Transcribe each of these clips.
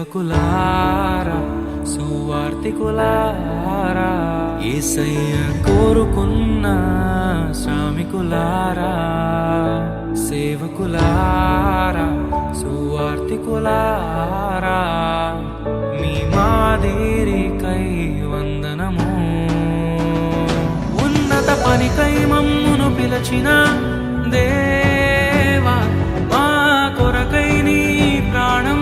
సేవకులారా సువార్తికులారా యేసయ్య కోరుకున్న శ్రామికులారా సేవకులారా సువార్తికులారా మీ మాదిరికై వందనము ఉన్నత పనికై మమ్మును పిలచిన దేవా మా కొరకై నీ ప్రాణం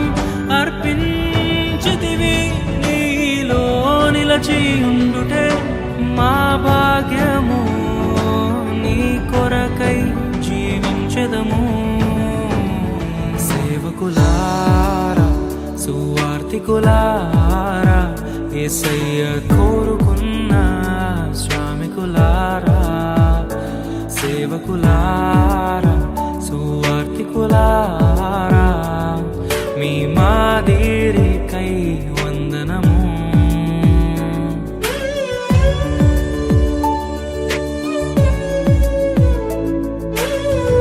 అర్పించితివి నీలో నిలచి ఉండుటే మా భాగ్యము నీ కొరకై జీవించెదము సేవకులారా సువార్తికులారా యేసయ్య కోరుకున్న శ్రామికులారా సేవకులారా సువార్తికులారా మీ మాదిరికై వందనము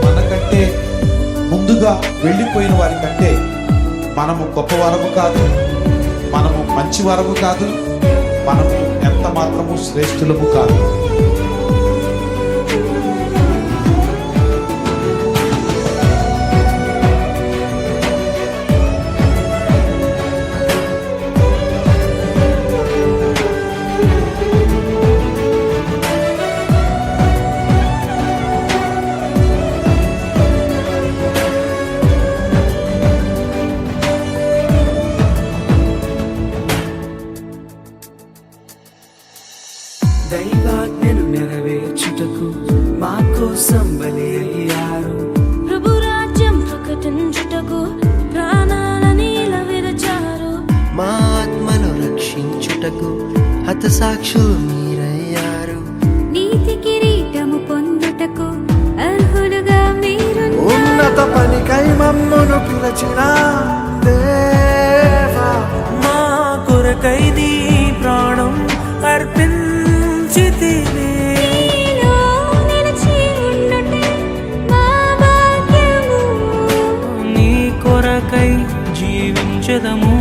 మనకంటే ముందుగా వెళ్ళిపోయిన వారి కంటే మనము గొప్పవారము కాదు, మనము మంచివారము కాదు, మనము ఎంత మాత్రము శ్రేష్ఠులము కాదు. దైవాజ్ఞను నెరవేర్చుటకు మా కోసం బలి అయ్యారు. ప్రభు రాజ్యం ప్రకటించుటకు ప్రాణాలని విరచారు. మా ఆత్మను రక్షించుటకు హతసాక్షులు మీరయ్యారు. నీతి కిరీటము పొందుటకు అర్హులుగా మీరు ఉన్నత పనికై మమ్మును పిలచిన దేవా మా కొరకై నీ ప్రాణం అర్పించితివి నీలో నిలిచి ఉండుటే మా భాగ్యము నీ కొరకై జీవించెదము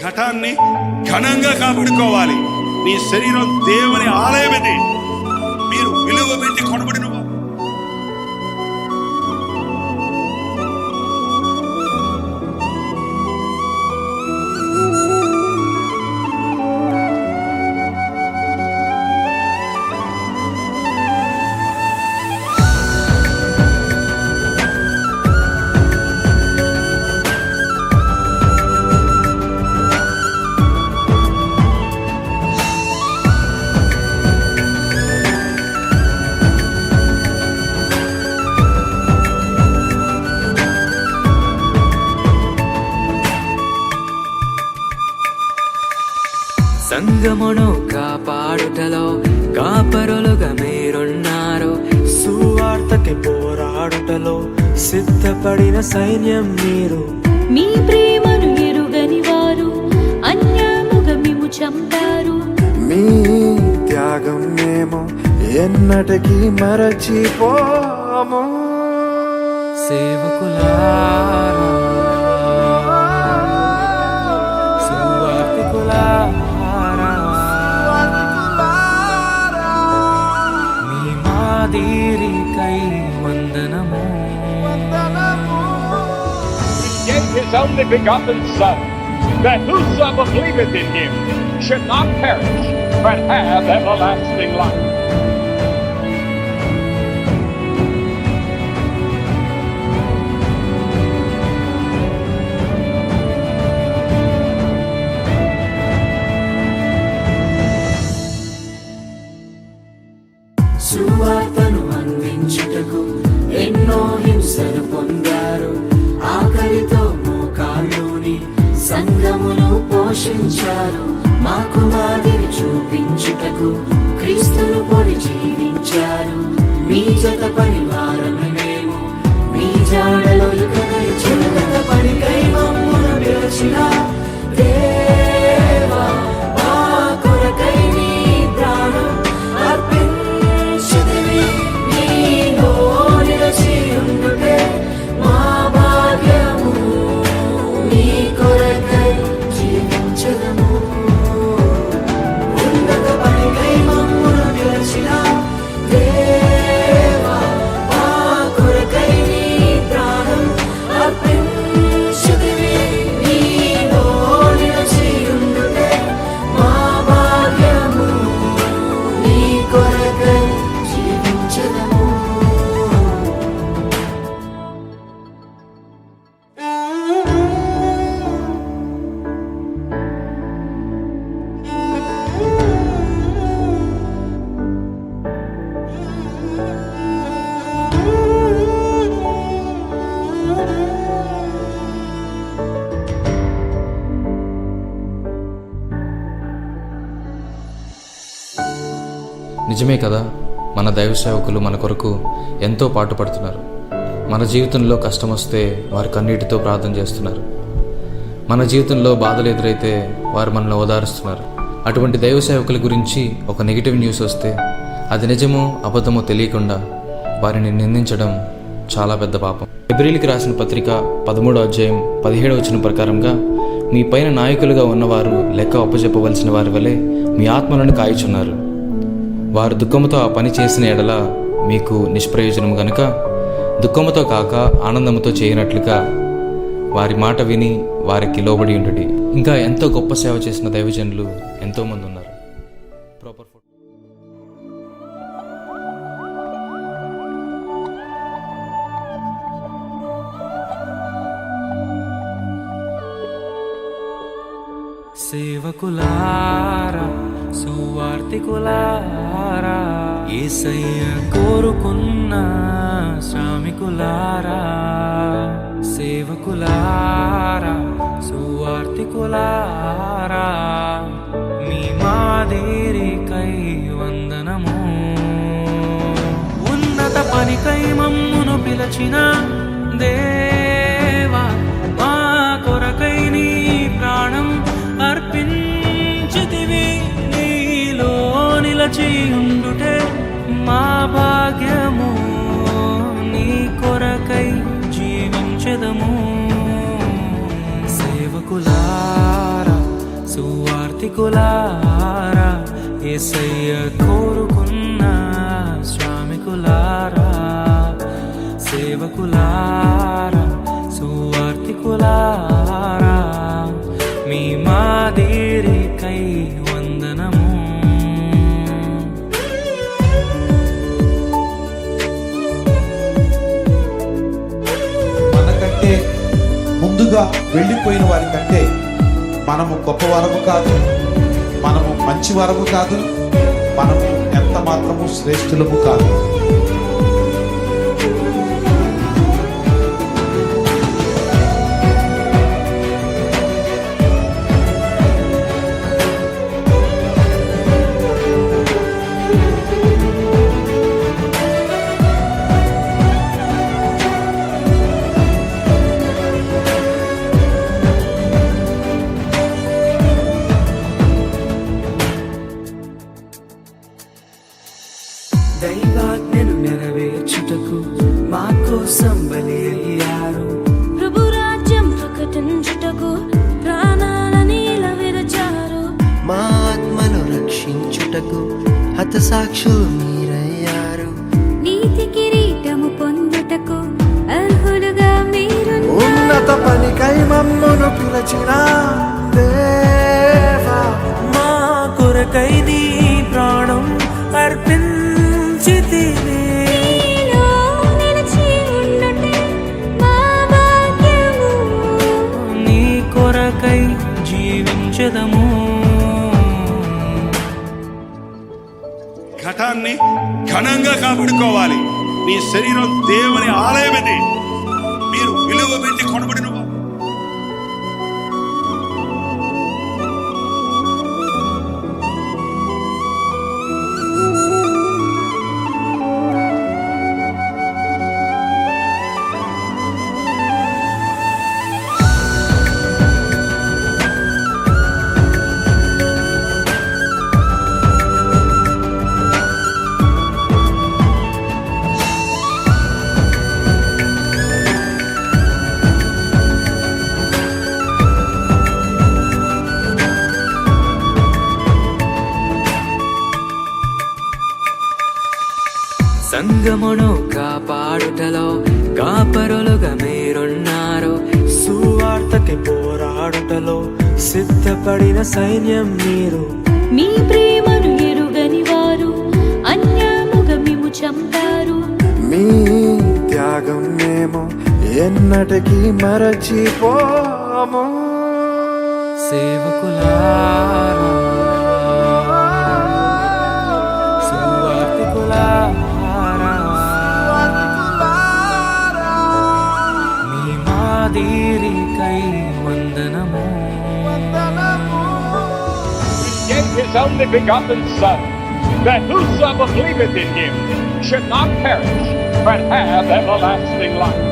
ఘటాన్ని ఘనంగా కాపాడుకోవాలి. నీ శరీరం దేవుని ఆలయమని మీరు విలువ పెట్టి కొనబడిన సంగమును కాపాడుటలో కాపరులుగా మీరున్నారు. సువార్తకి పోరాడుటలో సిద్ధపడిన సైన్యం మీరు. మీ ప్రేమను ఎరుగని వారు అన్యాయముగా మిమ్ము చంపారు. మీ త్యాగం మేము ఎన్నటికీ మరచిపోము. సేవకులారా సువార్తికులారా మీ మాదిరికై వందనము gave his only begotten Son, that whosoever believeth in him should not perish, but have everlasting life. సువార్తను అందించుటకు ఎన్నో హింసలు పొందారు. ఆకలితో మోకాళ్ళుని సంఘమును పోషించారు. మాకు మాదిరి చూపించుటకు క్రీస్తును పొడి జీవించారు. మీ జత పరివారమే మేము, మీ జాడలో ఇకనై చిన్నత పనికై మమ్మును పిలిచిన దేవా, మా కొరకై నీ ప్రాణం అర్పించితివి. నీలో నిలిచి ఉండుటే మా భాగ్యము, నీ కొరకై జీవించదము. ఉన్నత పనికై మమ్మును పిలిచిన దేవా, మా కొరకై నీ ప్రాణం అర్పించితివి. నీలో నిలిచి ఉండుటే మా భాగ్యము, నీ కొరకై జీవించదము. నిజమే కదా, మన దైవ సేవకులు మన కొరకు ఎంతో పాటుపడుతున్నారు. మన జీవితంలో కష్టం వస్తే వారు కన్నీటితో ప్రార్థన చేస్తున్నారు. మన జీవితంలో బాధలు ఎదురైతే వారు మనల్ని ఓదారుస్తున్నారు. అటువంటి దైవ సేవకుల గురించి ఒక నెగిటివ్ న్యూస్ వస్తే అది నిజమో అబద్ధమో తెలియకుండా వారిని నిందించడం చాలా పెద్ద పాపం. హెబ్రీయులకు రాసిన పత్రిక 13వ అధ్యాయం 17వ వచనం ప్రకారంగా, మీ పైన నాయకులుగా ఉన్నవారు లెక్క అప్పచెప్పవలసిన వారి వలె మీ ఆత్మలను కాయుచున్నారు. వారు దుఃఖముతో ఆ పని చేసిన ఎడల మీకు నిష్ప్రయోజనము గనుక దుఃఖముతో కాక ఆనందముతో చేయనట్లుగా వారి మాట విని వారికి లోబడి ఉండుడి. ఇంకా ఎంతో గొప్ప సేవ చేసిన దైవజనులు ఎంతోమంది ఉన్నారు. Proper photo. సేవకులారా, సువార్తికులారా, యేసయ్య కోరుకున్న శ్రామికులారా, సేవకులారా, సువార్తికులారా, మీ మాదిరికై వందనము. ఉన్నత పనికై మమ్మును పిలిచిన దేవా, మా కొరకై నీ ప్రాణం అర్పించితివి. నీలో నిలిచి ఉండుటే మా భాగ్యము, నీ కొరకై జీవించెదము. సేవకులారా, సువార్తికులారా, యేసయ్య కోరుకున్న శ్రామికులారా, సేవకులారా, సువార్తికులారా, మీ మాదిరికై వందనము. మనకంటే ముందుగా వెళ్ళిపోయిన వారి కంటే మనము గొప్పవారము కాదు, మనము మంచివారము కాదు, మనము ఎంత మాత్రము శ్రేష్ఠులము కాదు. దైవాజ్ఞను నెరవేర్చుటకు మా కోసం బలి అయ్యారు. ప్రభు రాజ్యం ప్రకటించుటకు ప్రాణాలని విరచారు. మా ఆత్మను రక్షించుటకు హతసాక్షులు మీరయ్యారు. నీతి కిరీటము పొందుటకు అర్హులుగా మీరున్నారు. ఉన్నత పనికై మమ్మును పిలిచిన దేవా, మా కొరకై నీ ప్రాణం అర్పించితివి. నీలో నిలిచి ఉండుటే మా భాగ్యము, నీ కొరకై జీవించెదము. ఘటాన్ని ఘనంగా కాపాడుకోవాలి. నీ శరీరం దేవుని ఆలయం ఇది. మీరు విలువ పెట్టి కొనబడిన వారు. సంగమును కాపాడుటలో కాపరులుగా మీరున్నారు. సువార్తకి పోరాడుటలో సిద్ధపడిన సైన్యం మీరు. మీ ప్రేమను ఎరుగని వారు అన్యాయముగా మిమ్ము చంపారు. మీ త్యాగం మేము ఎన్నటికీ మరచిపోము. సేవకులారా, సువార్తికులారా, మీ మాదిరికై వందనము. He gave his only begotten Son, that whosoever believeth in him should not perish, but have everlasting life.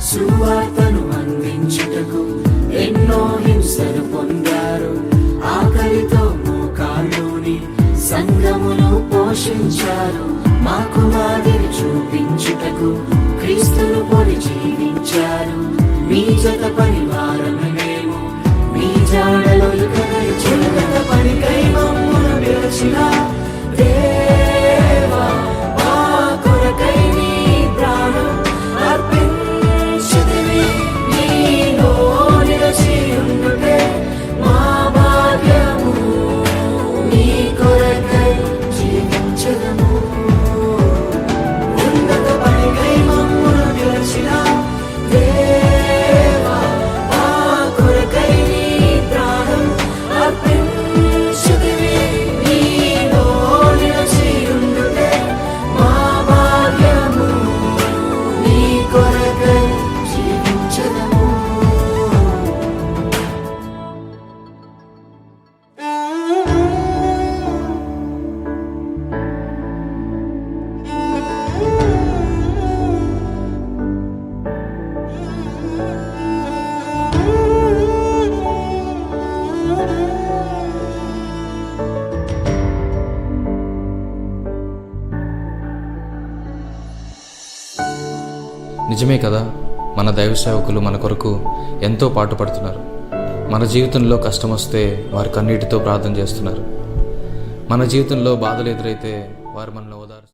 సువార్తను అందించుటకు ఎన్నో హింసలు పొందారు. ఆకలితో మోకాళ్ళుని సంఘమును పోషించారు. మాకు మాదిరి చూపించుటకు క్రీస్తును పొడి జీవించారు. మీ జత పరివారము మేము, మీ జాడలో ఇకనై చిరుగత పనికై మమ్మును పిలిచిన దేవా, మా కొరకై నీ ప్రాణం అర్పించితివి. నీలో నిలిచి ఉండుటే మా భాగ్యము, నీ కొరకై జీవించదము. ఉన్నత పనికై మమ్మును పిలిచిన దేవా, మా కొరకై నీ ప్రాణం అర్పించితివి. నీలో నిలిచి ఉండుటే మా భాగ్యము, నీ కొరకై జీవించదము. నిజమే కదా, మన దైవ సేవకులు మన కొరకు ఎంతో పాటుపడుతున్నారు. మన జీవితంలో కష్టం వస్తే వారు కన్నీటితో ప్రార్థన చేస్తున్నారు. మన జీవితంలో బాధలు ఎదురైతే వారు మనల్ని ఓదారు.